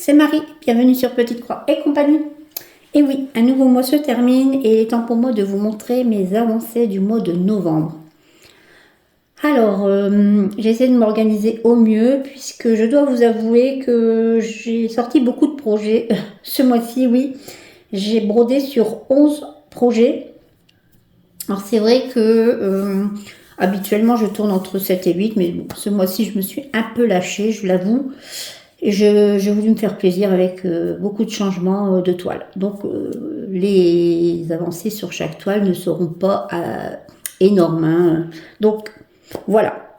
c'est Marie, bienvenue sur Petite Croix et compagnie. Et oui, un nouveau mois se termine et il est temps pour moi de vous montrer mes avancées du mois de novembre. Alors, j'essaie de m'organiser au mieux puisque je dois vous avouer que j'ai sorti beaucoup de projets ce mois-ci, oui. J'ai brodé sur 11 projets. Alors c'est vrai que habituellement je tourne entre 7 et 8, mais bon, ce mois-ci je me suis un peu lâchée, je l'avoue. Et j'ai voulu me faire plaisir avec beaucoup de changements de toile. Donc les avancées sur chaque toile ne seront pas énormes, hein. Donc voilà.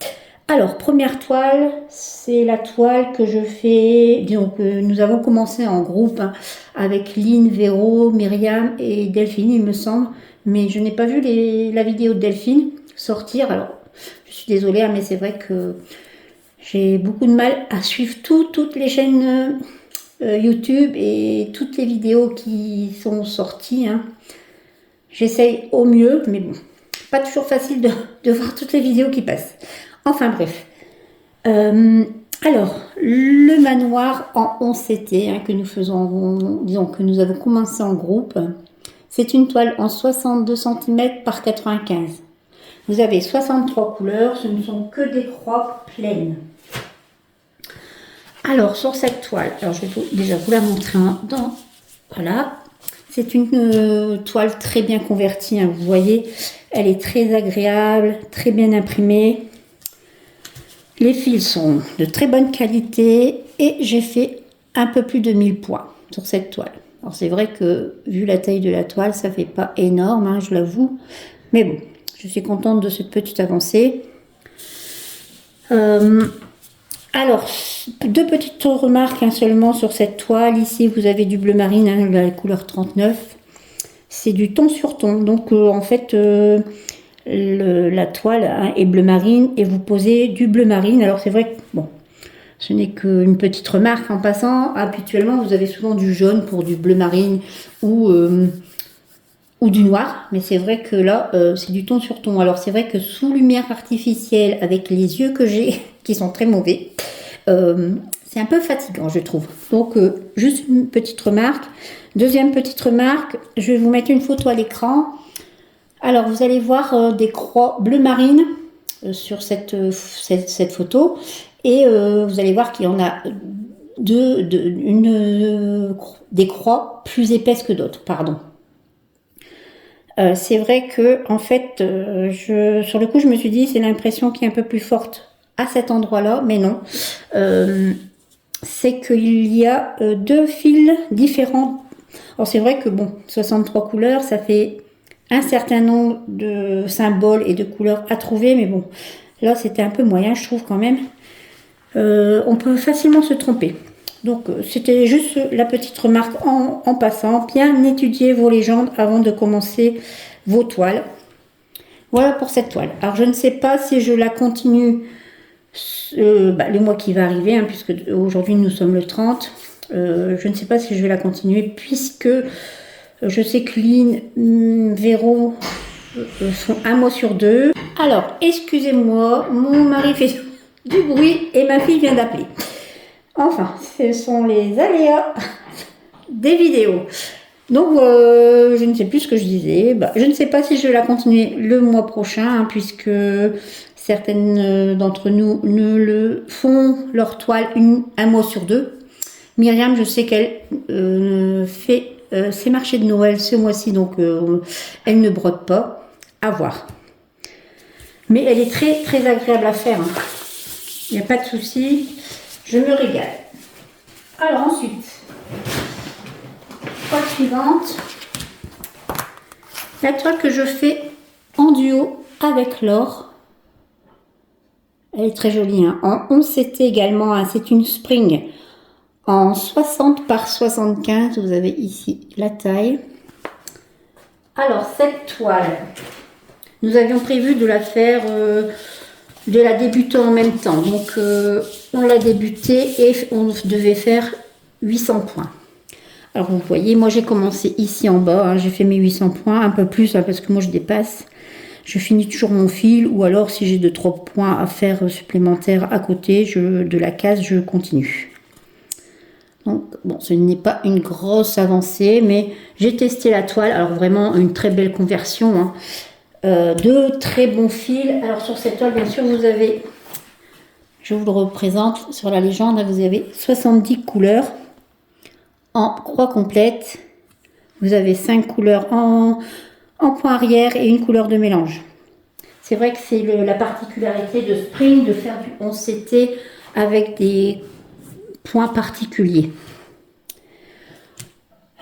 Alors première toile, c'est la toile que je fais. Donc nous avons commencé en groupe, hein, avec Lynn, Véro, Myriam et Delphine, il me semble. Mais je n'ai pas vu la vidéo de Delphine sortir. Alors je suis désolée, hein, mais c'est vrai que j'ai beaucoup de mal à suivre toutes les chaînes YouTube et toutes les vidéos qui sont sorties, hein. J'essaye au mieux, mais bon, pas toujours facile de voir toutes les vidéos qui passent. Enfin bref. Alors, le manoir en 11 CT, hein, que nous faisons, disons que nous avons commencé en groupe, c'est une toile en 62 cm par 95. Vous avez 63 couleurs, ce ne sont que des croix pleines. Alors, sur cette toile, alors je vais déjà vous la montrer dans... Voilà. C'est une toile très bien convertie, hein, vous voyez. Elle est très agréable, très bien imprimée. Les fils sont de très bonne qualité et j'ai fait un peu plus de 1000 points sur cette toile. Alors, c'est vrai que, vu la taille de la toile, ça fait pas énorme, hein, je l'avoue. Mais bon, je suis contente de cette petite avancée. Alors, deux petites remarques, hein, seulement sur cette toile. Ici, vous avez du bleu marine, hein, la couleur 39. C'est du ton sur ton. Donc, en fait, la toile, hein, est bleu marine et vous posez du bleu marine. Alors, c'est vrai que, bon, ce n'est qu'une petite remarque en passant. Habituellement, vous avez souvent du jaune pour du bleu marine ou du noir. Mais c'est vrai que là, c'est du ton sur ton. Alors, c'est vrai que sous lumière artificielle, avec les yeux que j'ai, qui sont très mauvais, c'est un peu fatigant, je trouve. Donc, juste une petite remarque. Deuxième petite remarque, je vais vous mettre une photo à l'écran. Alors, vous allez voir des croix bleu marine sur cette photo. Et vous allez voir qu'il y en a des croix plus épaisses que d'autres, pardon. C'est vrai que, en fait, sur le coup, je me suis dit, c'est l'impression qui est un peu plus forte à cet endroit-là, mais non. C'est qu'il y a deux fils différents. Alors, c'est vrai que, bon, 63 couleurs, ça fait un certain nombre de symboles et de couleurs à trouver, mais bon, là, c'était un peu moyen, je trouve, quand même. On peut facilement se tromper. Donc, c'était juste la petite remarque en passant. Bien étudier vos légendes avant de commencer vos toiles. Voilà pour cette toile. Alors, je ne sais pas si je la continue le mois qui va arriver, hein, puisque aujourd'hui nous sommes le 30. Je ne sais pas si je vais la continuer, puisque je sais que Lynn, Véro font un mois sur deux. Alors, excusez-moi, mon mari fait du bruit et ma fille vient d'appeler. Enfin, ce sont les aléas des vidéos. Donc, je ne sais plus ce que je disais. Je ne sais pas si je vais la continuer le mois prochain, hein, puisque certaines d'entre nous ne le font leur toile un mois sur deux. Myriam, je sais qu'elle fait ses marchés de Noël ce mois-ci, donc elle ne brode pas. À voir. Mais elle est très très agréable à faire, hein. Il n'y a pas de souci. Je me régale. Alors ensuite, toile suivante. La toile que je fais en duo avec Laure. Elle est très jolie, hein. En 11 CT également, hein. C'est une spring en 60 par 75. Vous avez ici la taille. Alors cette toile, nous avions prévu de la faire... de la débuter en même temps. Donc, on l'a débuté et on devait faire 800 points. Alors, vous voyez, moi, j'ai commencé ici en bas. Hein, j'ai fait mes 800 points, un peu plus, hein, parce que moi, je dépasse. Je finis toujours mon fil. Ou alors, si j'ai 2-3 points à faire supplémentaires à côté de la case, je continue. Donc bon, ce n'est pas une grosse avancée, mais j'ai testé la toile. Alors vraiment une très belle conversion, hein. De très bons fils. Alors sur cette toile, bien sûr, vous avez, je vous le représente sur la légende, là, vous avez 70 couleurs en croix complète. Vous avez 5 couleurs en point arrière et une couleur de mélange. C'est vrai que c'est la particularité de Spring de faire du 11CT avec des points particuliers.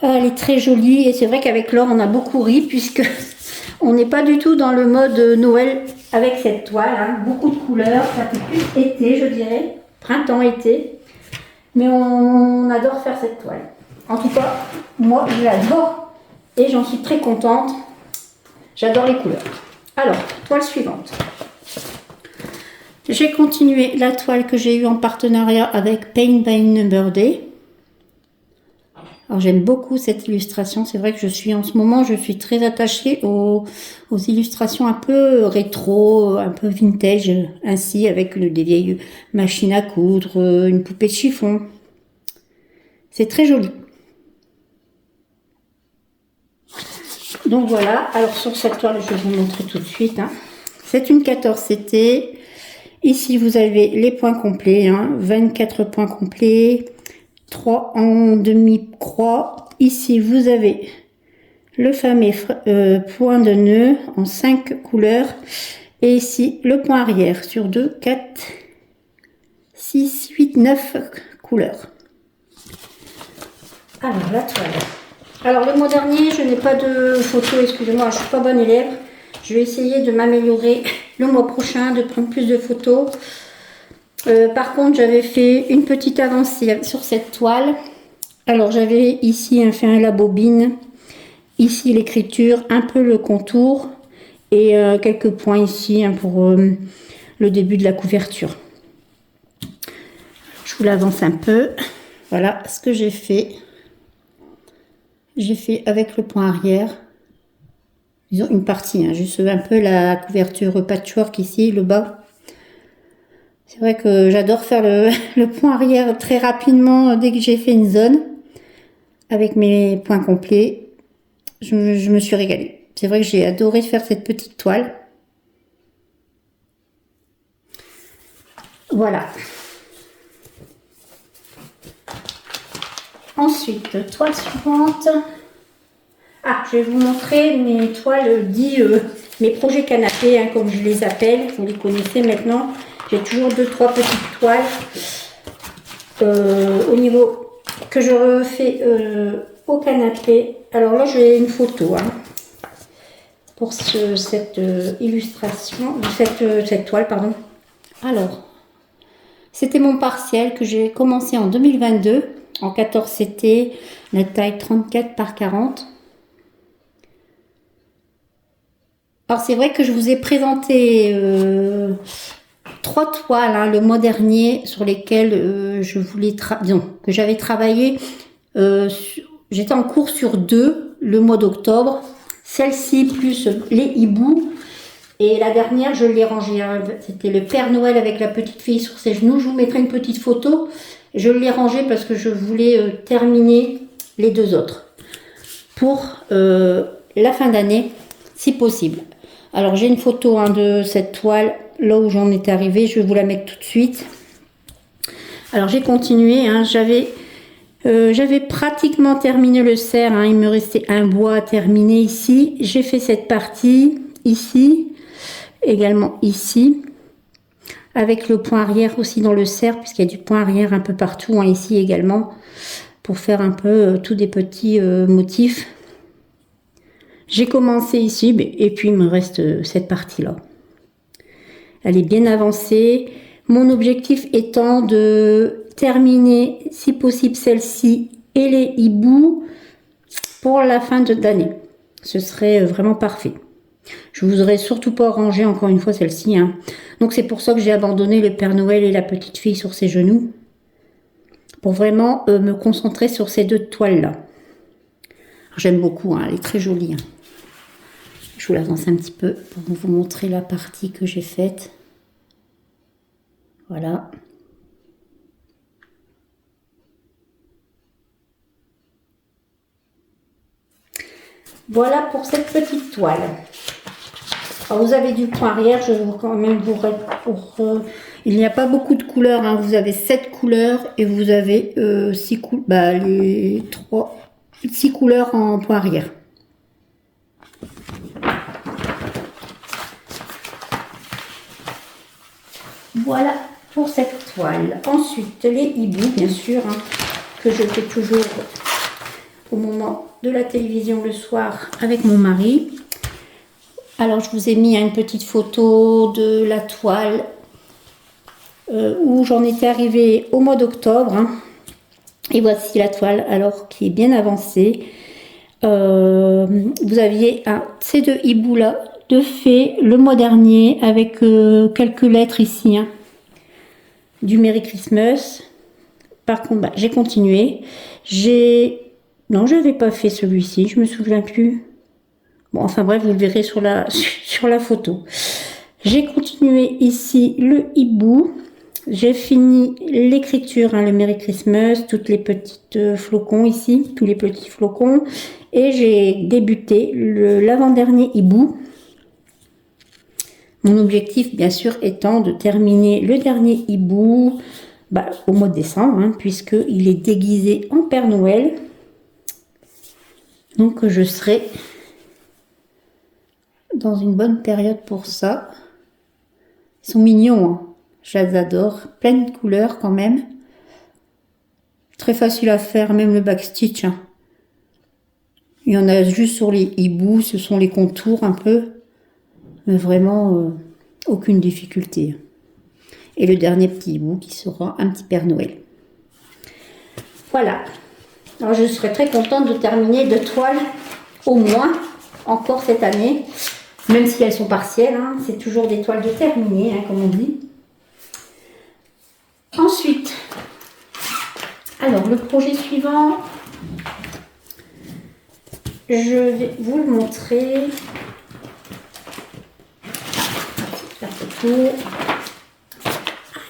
Elle est très jolie et c'est vrai qu'avec Laure on a beaucoup ri puisque on n'est pas du tout dans le mode Noël avec cette toile, hein. Beaucoup de couleurs, ça fait plus été je dirais, printemps-été, mais on adore faire cette toile. En tout cas, moi je l'adore et j'en suis très contente, j'adore les couleurs. Alors, toile suivante. J'ai continué la toile que j'ai eue en partenariat avec Paint by Number Day. Alors j'aime beaucoup cette illustration, c'est vrai que en ce moment je suis très attachée aux illustrations un peu rétro, un peu vintage, ainsi avec des vieilles machines à coudre, une poupée de chiffon. C'est très joli. Donc voilà, alors sur cette toile je vais vous montrer tout de suite, hein. C'est une 14CT. Ici vous avez les points complets, hein, 24 points complets. 3 en demi-croix. Ici, vous avez le fameux point de nœud en 5 couleurs. Et ici, le point arrière sur 2, 4, 6, 8, 9 couleurs. Alors, la toile. Alors, le mois dernier, je n'ai pas de photos, excusez-moi, je ne suis pas bonne élève. Je vais essayer de m'améliorer le mois prochain, de prendre plus de photos. Par contre, j'avais fait une petite avancée sur cette toile. Alors, j'avais ici fait la bobine, ici l'écriture, un peu le contour et quelques points ici, hein, pour le début de la couverture. Je vous l'avance un peu. Voilà ce que j'ai fait. J'ai fait avec le point arrière, disons une partie, hein, juste un peu la couverture patchwork ici, le bas. C'est vrai que j'adore faire le point arrière très rapidement dès que j'ai fait une zone. Avec mes points complets, je me suis régalée. C'est vrai que j'ai adoré faire cette petite toile. Voilà. Ensuite, toile suivante. Ah, je vais vous montrer mes toiles mes projets canapés, hein, comme je les appelle. Vous les connaissez maintenant. J'ai toujours 2-3 petites toiles au niveau que je refais au canapé. Alors là, j'ai une photo, hein, pour cette illustration, cette toile, pardon. Alors, c'était mon partiel que j'ai commencé en 2022, en 14CT, la taille 34 par 40. Alors, c'est vrai que je vous ai présenté 3 toiles, hein, le mois dernier, sur lesquelles je voulais que j'avais travaillé. J'étais en cours sur 2 le mois d'octobre. Celle-ci plus les hiboux. Et la dernière, je l'ai rangée, hein. C'était le Père Noël avec la petite fille sur ses genoux. Je vous mettrai une petite photo. Je l'ai rangée parce que je voulais terminer les 2 autres pour la fin d'année, si possible. Alors j'ai une photo, hein, de cette toile, là où j'en étais arrivée. Je vais vous la mettre tout de suite. Alors j'ai continué, hein, j'avais pratiquement terminé le cerf, hein, il me restait un bois à terminer ici. J'ai fait cette partie ici, également ici, avec le point arrière aussi dans le cerf, puisqu'il y a du point arrière un peu partout, hein, ici également, pour faire un peu tous des petits motifs. J'ai commencé ici, et puis il me reste cette partie-là. Elle est bien avancée. Mon objectif étant de terminer, si possible, celle-ci et les hiboux pour la fin d'année. Ce serait vraiment parfait. Je ne voudrais surtout pas ranger encore une fois celle-ci, hein. Donc c'est pour ça que j'ai abandonné le Père Noël et la petite fille sur ses genoux. Pour vraiment me concentrer sur ces 2 toiles-là. J'aime beaucoup, hein, elle est très jolie, hein. Je vous l'avance un petit peu pour vous montrer la partie que j'ai faite. Voilà. Voilà pour cette petite toile. Alors, vous avez du point arrière, je vais quand même il n'y a pas beaucoup de couleurs, hein. Vous avez 7 couleurs et vous avez 6 couleurs en point arrière. Voilà pour cette toile. Ensuite, les hiboux, bien sûr, hein, que je fais toujours au moment de la télévision le soir avec mon mari. Alors, je vous ai mis une petite photo de la toile où j'en étais arrivée au mois d'octobre. Hein. Et voici la toile, alors, qui est bien avancée. Vous aviez ces deux hiboux là de fait le mois dernier avec quelques lettres ici hein, du Merry Christmas. Par contre, j'ai continué. Non, je n'avais pas fait celui-ci, je me souviens plus. Bon, enfin bref, vous le verrez sur la photo. J'ai continué ici le hibou. J'ai fini l'écriture, hein, le Merry Christmas, toutes les petites flocons ici, tous les petits flocons. Et j'ai débuté l'avant-dernier hibou. Mon objectif, bien sûr, étant de terminer le dernier hibou au mois de décembre, hein, puisqu'il est déguisé en Père Noël. Donc, je serai dans une bonne période pour ça. Ils sont mignons, hein. Je les adore. Plein de couleurs quand même. Très facile à faire, même le backstitch. Hein. Il y en a juste sur les hiboux, ce sont les contours un peu. Mais vraiment, aucune difficulté. Et le dernier petit hibou qui sera un petit Père Noël. Voilà. Alors je serais très contente de terminer 2 toiles, au moins, encore cette année. Même si elles sont partielles, hein, c'est toujours des toiles de terminer, hein, comme on dit. Ensuite, alors le projet suivant, je vais vous le montrer.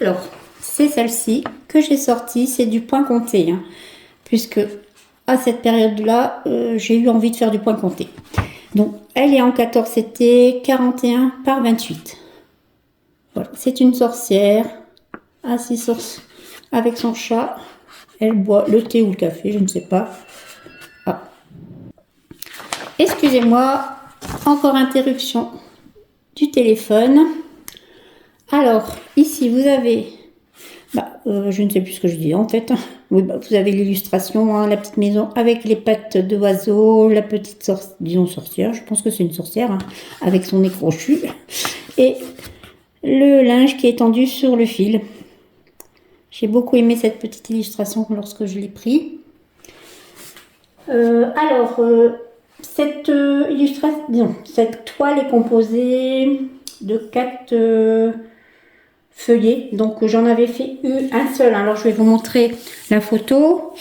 Alors, c'est celle-ci que j'ai sortie, c'est du point compté, hein, puisque à cette période-là, j'ai eu envie de faire du point compté. Donc, elle est en 14 CT, 41 par 28. Voilà, c'est une sorcière, assise avec son chat. Elle boit le thé ou le café, je ne sais pas. Ah. Excusez-moi, encore interruption du téléphone. Alors, ici, vous avez... je ne sais plus ce que je dis en fait. Oui, vous avez l'illustration, hein, la petite maison avec les pattes d'oiseau, la petite sorcière, je pense que c'est une sorcière, hein, avec son nez crochu. Et le linge qui est tendu sur le fil. J'ai beaucoup aimé cette petite illustration lorsque je l'ai pris. Cette toile est composée de 4 feuillets. Donc j'en avais fait un seul. Alors je vais vous montrer la photo.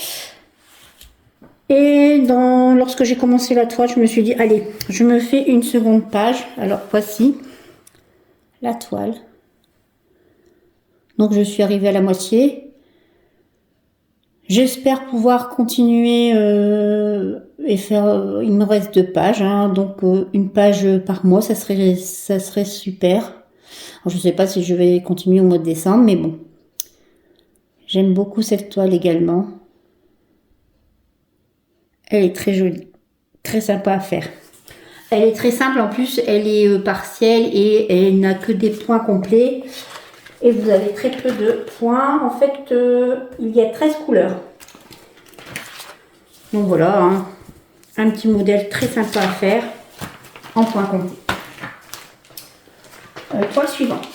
Et lorsque j'ai commencé la toile, je me suis dit, allez, je me fais une seconde page. Alors voici la toile. Donc je suis arrivée à la moitié. J'espère pouvoir continuer et faire. Il me reste 2 pages, hein, donc une page par mois, ça serait super. Alors, je ne sais pas si je vais continuer au mois de décembre, mais bon. J'aime beaucoup cette toile également. Elle est très jolie, très sympa à faire. Elle est très simple en plus, elle est partielle et elle n'a que des points complets. Et vous avez très peu de points. En fait, il y a 13 couleurs. Donc voilà, hein, un petit modèle très sympa à faire en points complets. Toile suivante.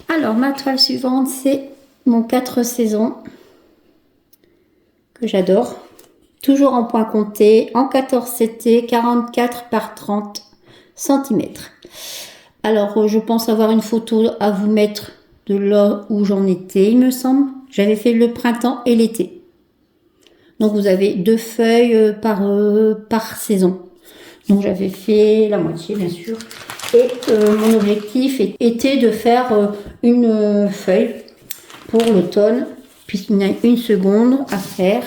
Alors, ma toile suivante, c'est mon 4 saisons que j'adore. Toujours en point compté, en 14 CT, 44 par 30 cm. Alors, je pense avoir une photo à vous mettre de là où j'en étais, il me semble. J'avais fait le printemps et l'été. Donc, vous avez 2 feuilles par saison. Donc, j'avais fait la moitié, bien sûr. Et mon objectif était de faire une feuille pour l'automne puisqu'il y en a une seconde à faire.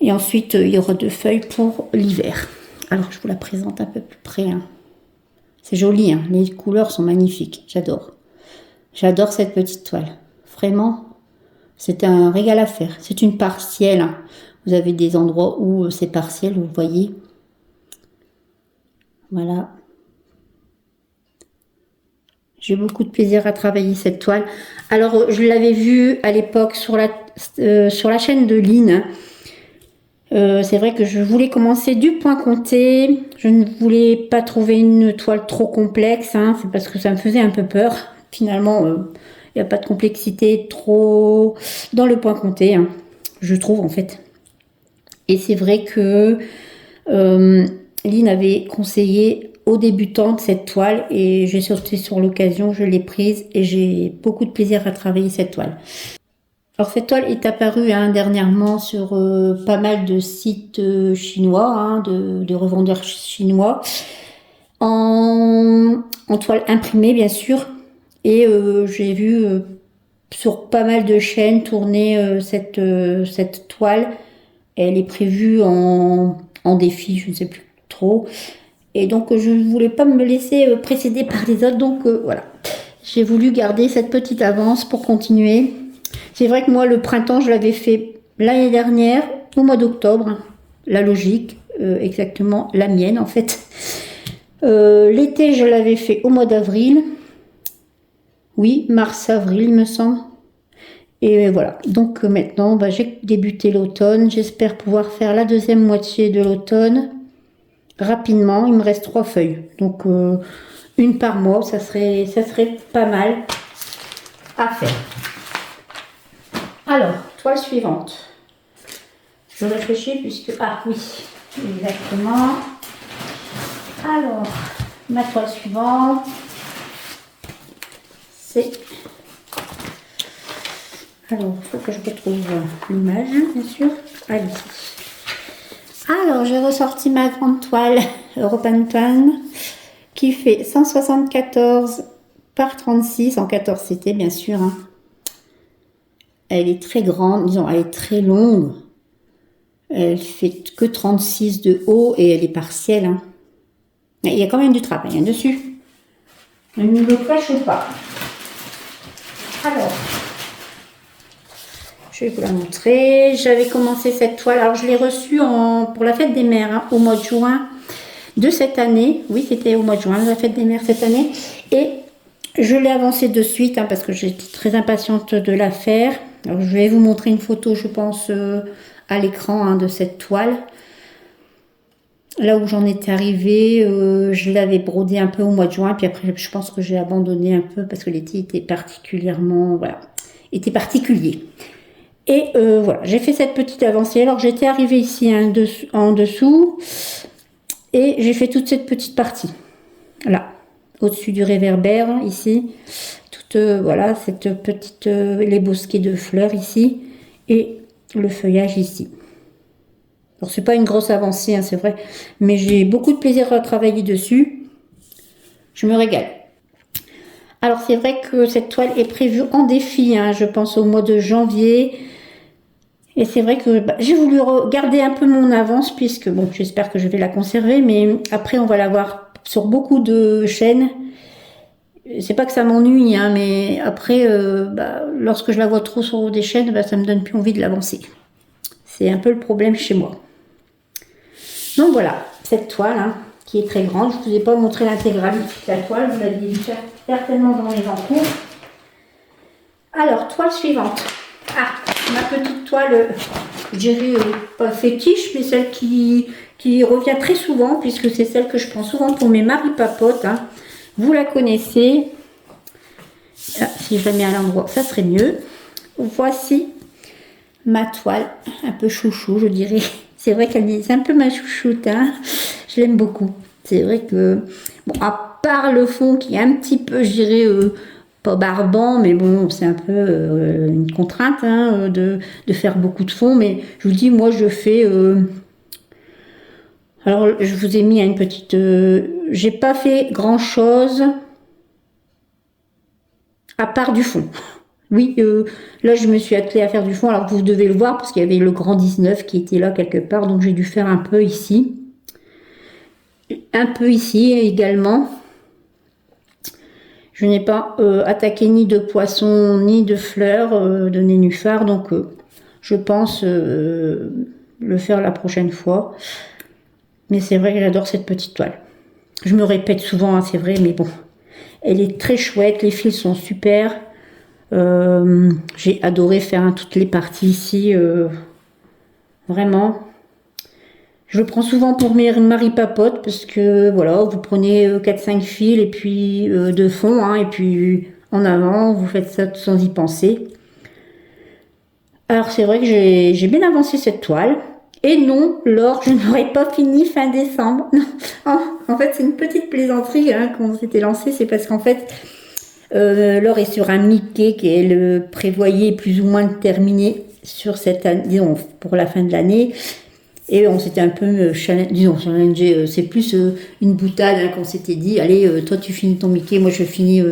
Et ensuite, il y aura 2 feuilles pour l'hiver. Alors, je vous la présente un peu plus près. Hein. C'est joli, hein. Les couleurs sont magnifiques. J'adore. J'adore cette petite toile. Vraiment, c'est un régal à faire. C'est une partielle. Hein. Vous avez des endroits où c'est partiel, vous voyez. Voilà. J'ai beaucoup de plaisir à travailler cette toile. Alors, je l'avais vue à l'époque sur la chaîne de Line. C'est vrai que je voulais commencer du point compté. Je ne voulais pas trouver une toile trop complexe. Hein. C'est parce que ça me faisait un peu peur. Finalement, il n'y a pas de complexité trop dans le point compté. Hein, je trouve en fait. Et c'est vrai que Line avait conseillé aux débutantes cette toile et j'ai sauté sur l'occasion, je l'ai prise et j'ai beaucoup de plaisir à travailler cette toile. Alors cette toile est apparue dernièrement sur pas mal de sites chinois, hein, de revendeurs chinois, en toile imprimée bien sûr. Et j'ai vu sur pas mal de chaînes tourner cette toile. Elle est prévue en défi, je ne sais plus trop. Et donc je ne voulais pas me laisser précéder par les autres, donc voilà. J'ai voulu garder cette petite avance pour continuer. C'est vrai que moi le printemps je l'avais fait l'année dernière, au mois d'octobre, la logique, exactement la mienne en fait. L'été je l'avais fait au mois d'avril, oui mars-avril il me semble. Et voilà, donc maintenant j'ai débuté l'automne, j'espère pouvoir faire la deuxième moitié de l'automne. Rapidement, il me reste 3 feuilles. Donc, une par mois, ça serait pas mal à faire. Alors, toile suivante. Je réfléchis puisque... Ah oui, exactement. Alors, ma toile suivante, c'est... Alors, il faut que je retrouve l'image, bien sûr. Allez. Alors, j'ai ressorti ma grande toile European Pan qui fait 174 par 36 en 14 CT, bien sûr. Hein. Elle est très grande, disons, elle est très longue. Elle fait que 36 de haut et elle est partielle. Hein. Il y a quand même du travail dessus. Ne me le cache pas. Alors, je vais vous la montrer. J'avais commencé cette toile. Alors, je l'ai reçue pour la fête des mères hein, au mois de juin de cette année. Oui, c'était au mois de juin, la fête des mères cette année. Et je l'ai avancée de suite hein, parce que j'étais très impatiente de la faire. Alors, je vais vous montrer une photo, je pense, à l'écran hein, de cette toile. Là où j'en étais arrivée, je l'avais brodée un peu au mois de juin. Puis après, je pense que j'ai abandonné un peu parce que l'été était particulièrement... Voilà, était particulier. Et voilà, j'ai fait cette petite avancée. Alors j'étais arrivée ici hein, en dessous et j'ai fait toute cette petite partie. Là, au-dessus du réverbère, ici. Toute, voilà, cette petite, les bosquets de fleurs ici et le feuillage ici. Alors c'est pas une grosse avancée, hein, c'est vrai, mais j'ai beaucoup de plaisir à travailler dessus. Je me régale. Alors c'est vrai que cette toile est prévue en défi, hein, je pense au mois de janvier. Et c'est vrai que j'ai voulu garder un peu mon avance puisque, bon, j'espère que je vais la conserver, mais après on va la voir sur beaucoup de chaînes. C'est pas que ça m'ennuie, hein, mais après, lorsque je la vois trop sur des chaînes, ça me donne plus envie de l'avancer. C'est un peu le problème chez moi. Donc voilà, cette toile hein, qui est très grande. Je ne vous ai pas montré l'intégralité de la toile, vous l'avez vu certainement dans les encours. Alors, toile suivante. Ah, ma petite toile, je dirais pas fétiche, mais celle qui revient très souvent, puisque c'est celle que je prends souvent pour mes maris-papotes. Hein. Vous la connaissez. Ah, si je la mets à l'endroit, ça serait mieux. Voici ma toile, un peu chouchou, je dirais. C'est vrai qu'elle est un peu ma chouchoute, hein. Je l'aime beaucoup. C'est vrai que, bon, à part le fond qui est un petit peu, je dirais, pas barbant, mais bon, c'est un peu une contrainte hein, de faire beaucoup de fond. Mais je vous dis, moi, je fais... alors, je vous ai mis une petite... j'ai pas fait grand-chose à part du fond. Oui, là je me suis attelée à faire du fond, alors vous devez le voir parce qu'il y avait le grand 19 qui était là quelque part, donc j'ai dû faire un peu ici. Un peu ici également. Je n'ai pas attaqué ni de poissons ni de fleurs, de nénuphars, donc je pense le faire la prochaine fois. Mais c'est vrai que j'adore cette petite toile. Je me répète souvent, hein, c'est vrai, mais bon. Elle est très chouette, les fils sont super. J'ai adoré faire toutes les parties ici, vraiment. Je le prends souvent pour mes Marie-Papote parce que voilà, vous prenez 4-5 fils et puis de fond, hein, et puis en avant, vous faites ça sans y penser. Alors c'est vrai que j'ai bien avancé cette toile. Et non, Laure, je n'aurais pas fini fin décembre. Non. En fait, c'est une petite plaisanterie hein, qu'on s'était lancé, c'est parce qu'en fait, Laure est sur un Mickey qu'elle prévoyait plus ou moins de terminer sur cette année, disons, pour la fin de l'année. Et on s'était un peu challengé, c'est plus une boutade hein, qu'on s'était dit, allez, toi tu finis ton Mickey, moi je finis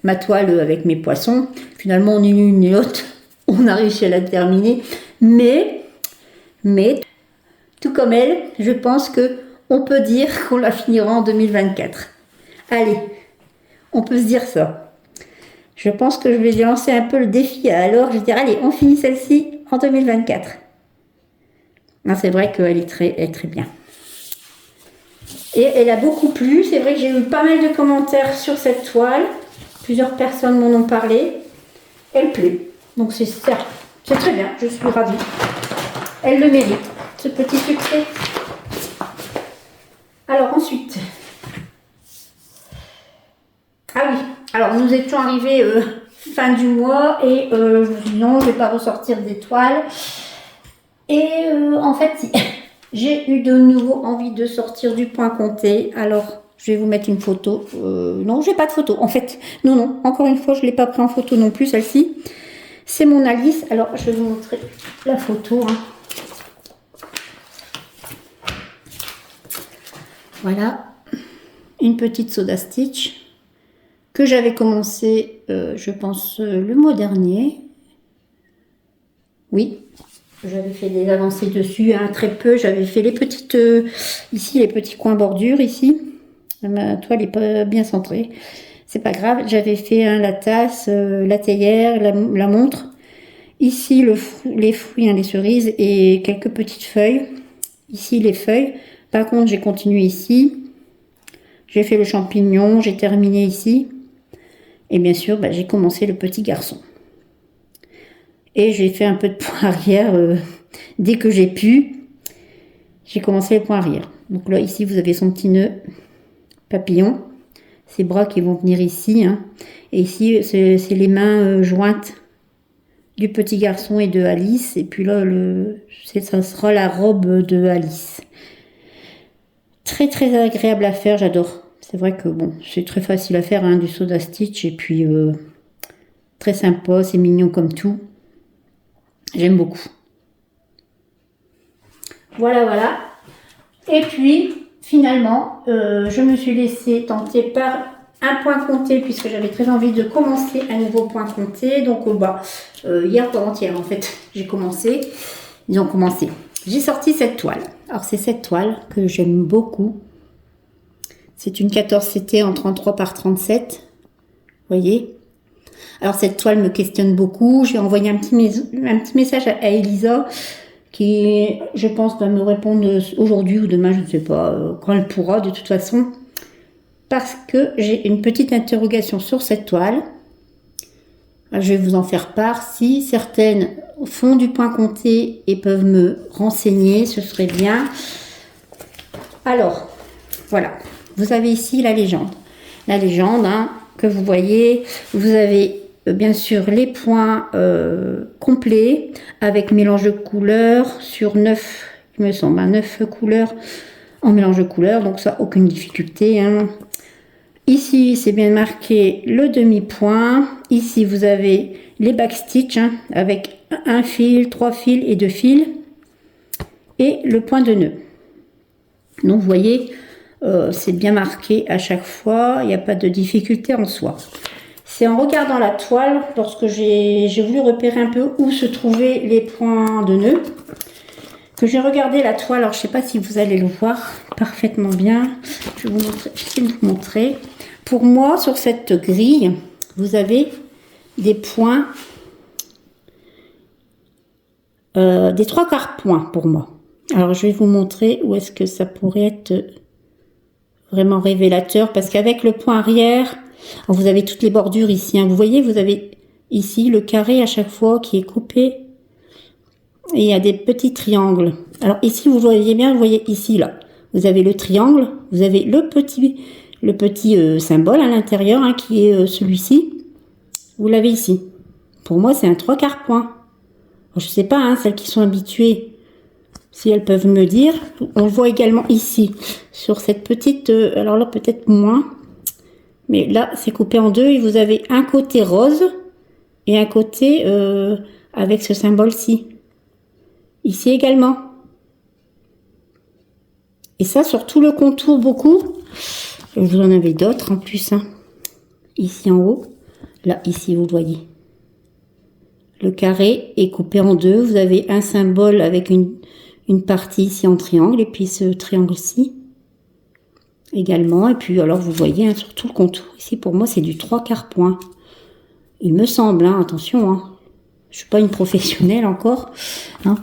ma toile avec mes poissons. Finalement, on est ni l'une ni l'autre, on a réussi à la terminer. Mais, tout comme elle, je pense que on peut dire qu'on la finira en 2024. Allez, on peut se dire ça. Je pense que je vais lancer un peu le défi alors, je vais dire, allez, on finit celle-ci en 2024. Non, c'est vrai qu'elle est très bien. Et elle a beaucoup plu. C'est vrai que j'ai eu pas mal de commentaires sur cette toile. Plusieurs personnes m'en ont parlé. Elle plaît. Donc c'est ça. C'est très bien. Je suis ravie. Elle le mérite, ce petit succès. Alors ensuite. Ah oui. Alors nous étions arrivés fin du mois et je me suis dit non, je ne vais pas ressortir des toiles. Et en fait, j'ai eu de nouveau envie de sortir du point compté. Alors, je vais vous mettre une photo. Non, j'ai pas de photo. En fait, non. Encore une fois, je ne l'ai pas pris en photo non plus, celle-ci. C'est mon Alice. Alors, je vais vous montrer la photo. Hein. Voilà. Une petite Soda Stitch que j'avais commencé, je pense, le mois dernier. Oui. J'avais fait des avancées dessus, hein, très peu. J'avais fait les petites, ici, les petits coins bordures, ici. Ma toile n'est pas bien centrée. C'est pas grave. J'avais fait la tasse, la théière, la montre. Ici, les fruits, hein, les cerises et quelques petites feuilles. Ici, les feuilles. Par contre, j'ai continué ici. J'ai fait le champignon. J'ai terminé ici. Et bien sûr, j'ai commencé le petit garçon. Et j'ai fait un peu de point arrière dès que j'ai pu. J'ai commencé les points arrière. Donc là, ici, vous avez son petit nœud papillon. Ses bras qui vont venir ici. Hein. Et ici, c'est les mains jointes du petit garçon et de Alice. Et puis là, ça sera la robe de Alice. Très, très agréable à faire. J'adore. C'est vrai que bon, c'est très facile à faire, hein, du Soda Stitch. Et puis, très sympa. C'est mignon comme tout. J'aime beaucoup. Voilà. Et puis, finalement, je me suis laissée tenter par un point compté puisque j'avais très envie de commencer un nouveau point compté. Donc, hier ou avant-hier, en fait, j'ai commencé. Ils ont commencé. J'ai sorti cette toile. Alors, c'est cette toile que j'aime beaucoup. C'est une 14 CT en 33 par 37. Vous voyez ? Alors cette toile me questionne beaucoup. J'ai envoyé un petit message à Elisa qui, je pense, va me répondre aujourd'hui ou demain, je ne sais pas, quand elle pourra de toute façon. Parce que j'ai une petite interrogation sur cette toile. Je vais vous en faire part. Si certaines font du point compté et peuvent me renseigner, ce serait bien. Alors, voilà. Vous avez ici la légende. La légende, hein, que vous voyez. Vous avez bien sûr les points complets avec mélange de couleurs sur 9, il me semble, 9 couleurs en mélange de couleurs, donc ça, aucune difficulté. Hein. Ici, c'est bien marqué le demi-point. Ici, vous avez les backstitch hein, avec un fil, 3 fils et 2 fils et le point de nœud. Donc, vous voyez, c'est bien marqué à chaque fois, il n'y a pas de difficulté en soi. C'est en regardant la toile, lorsque j'ai voulu repérer un peu où se trouvaient les points de nœud, que j'ai regardé la toile. Alors je sais pas si vous allez le voir parfaitement bien. Je vais essayer de vous montrer. Pour moi, sur cette grille, vous avez des points, des 3/4 points pour moi. Alors je vais vous montrer où est-ce que ça pourrait être vraiment révélateur, parce qu'avec le point arrière, vous avez toutes les bordures ici, hein. Vous voyez, vous avez ici le carré à chaque fois qui est coupé, et il y a des petits triangles. Alors ici, vous voyez bien, vous voyez ici, là, vous avez le triangle, vous avez le petit symbole à l'intérieur, hein, qui est celui-ci. Vous l'avez ici. Pour moi, c'est un 3/4 point. Je sais pas, hein, celles qui sont habituées, si elles peuvent me dire. On le voit également ici, sur cette petite... alors là, peut-être moins. Mais là, c'est coupé en deux et vous avez un côté rose et un côté avec ce symbole-ci. Ici également. Et ça, sur tout le contour, beaucoup. Vous en avez d'autres en plus, hein. Ici en haut. Là, ici, vous le voyez. Le carré est coupé en deux. Vous avez un symbole avec une partie ici en triangle et puis ce triangle-ci également. Et puis alors vous voyez, hein, sur tout le contour ici, pour moi c'est du 3/4 point, il me semble, hein, attention, hein. Je suis pas une professionnelle encore, hein.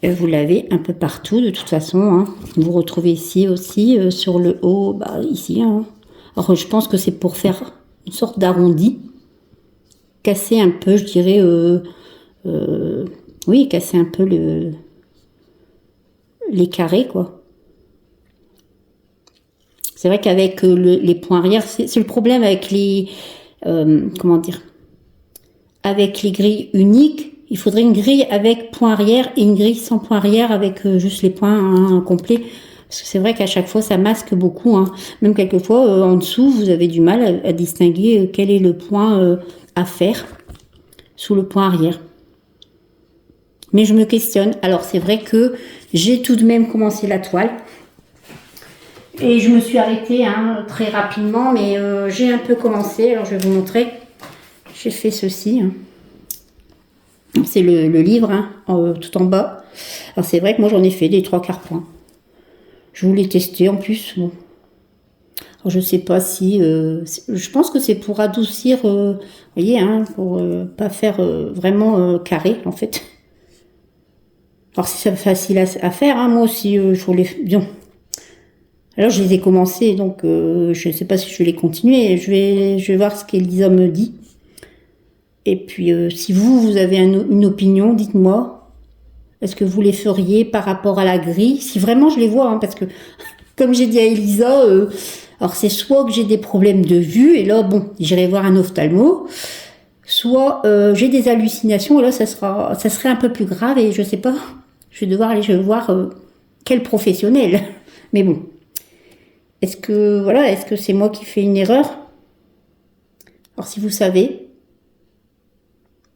Et vous l'avez un peu partout de toute façon, hein. Vous retrouvez ici aussi sur le haut, bah ici, hein. Alors je pense que c'est pour faire une sorte d'arrondi, casser un peu, je dirais, oui, casser un peu les carrés, quoi. C'est vrai qu'avec les points arrière, c'est le problème avec les... comment dire, avec les grilles uniques. Il faudrait une grille avec point arrière et une grille sans point arrière avec juste les points, hein, complets. Parce que c'est vrai qu'à chaque fois, ça masque beaucoup, hein. Même quelquefois, en dessous, vous avez du mal à distinguer quel est le point à faire sous le point arrière. Mais je me questionne. Alors, c'est vrai que j'ai tout de même commencé la toile. Et je me suis arrêtée, hein, très rapidement, mais j'ai un peu commencé. Alors, je vais vous montrer. J'ai fait ceci, hein. C'est le livre, hein, tout en bas. Alors, c'est vrai que moi, j'en ai fait des 3/4 points. Je voulais tester en plus. Bon. Alors, je sais pas si... je pense que c'est pour adoucir, vous voyez, hein, pour pas faire vraiment carré, en fait. Alors, c'est facile à faire, hein, moi aussi, je voulais... Bien. Alors, je les ai commencés, donc je ne sais pas si je vais les continuer. Je vais voir ce qu'Elisa me dit. Et puis, si vous avez une opinion, dites-moi. Est-ce que vous les feriez par rapport à la grille? Si vraiment je les vois, hein, parce que, comme j'ai dit à Elisa, alors c'est soit que j'ai des problèmes de vue, et là, bon, j'irai voir un ophtalmo, soit j'ai des hallucinations, et là, ça serait un peu plus grave, et je sais pas, je vais devoir aller voir quel professionnel. Mais bon. Est-ce que c'est moi qui fais une erreur? Alors si vous savez,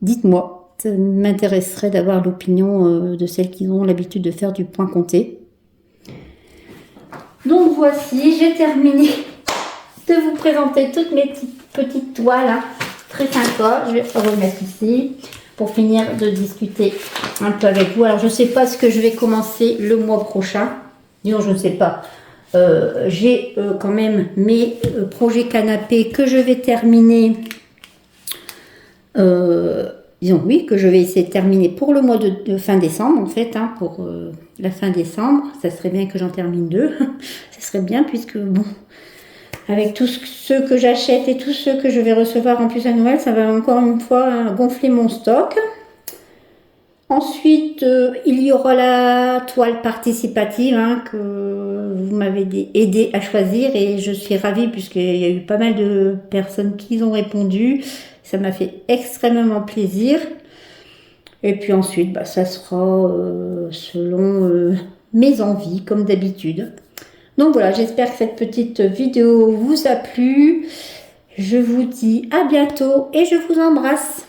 dites-moi. Ça m'intéresserait d'avoir l'opinion de celles qui ont l'habitude de faire du point compté. Donc voici, j'ai terminé de vous présenter toutes mes petites toiles, hein, très sympas. Je vais remettre ici pour finir de discuter un peu avec vous. Alors je ne sais pas ce que je vais commencer le mois prochain. Disons, je ne sais pas. J'ai quand même mes projets canapés que je vais terminer, disons oui, que je vais essayer de terminer pour le mois de fin décembre en fait, hein, pour la fin décembre. Ça serait bien que j'en termine 2, ça serait bien puisque bon, avec tous ceux que j'achète et tous ceux que je vais recevoir en plus à Noël, ça va encore une fois gonfler mon stock. Ensuite, il y aura la toile participative, hein, que vous m'avez aidé à choisir et je suis ravie puisqu'il y a eu pas mal de personnes qui ont répondu. Ça m'a fait extrêmement plaisir. Et puis ensuite, bah, ça sera selon mes envies, comme d'habitude. Donc voilà, j'espère que cette petite vidéo vous a plu. Je vous dis à bientôt et je vous embrasse.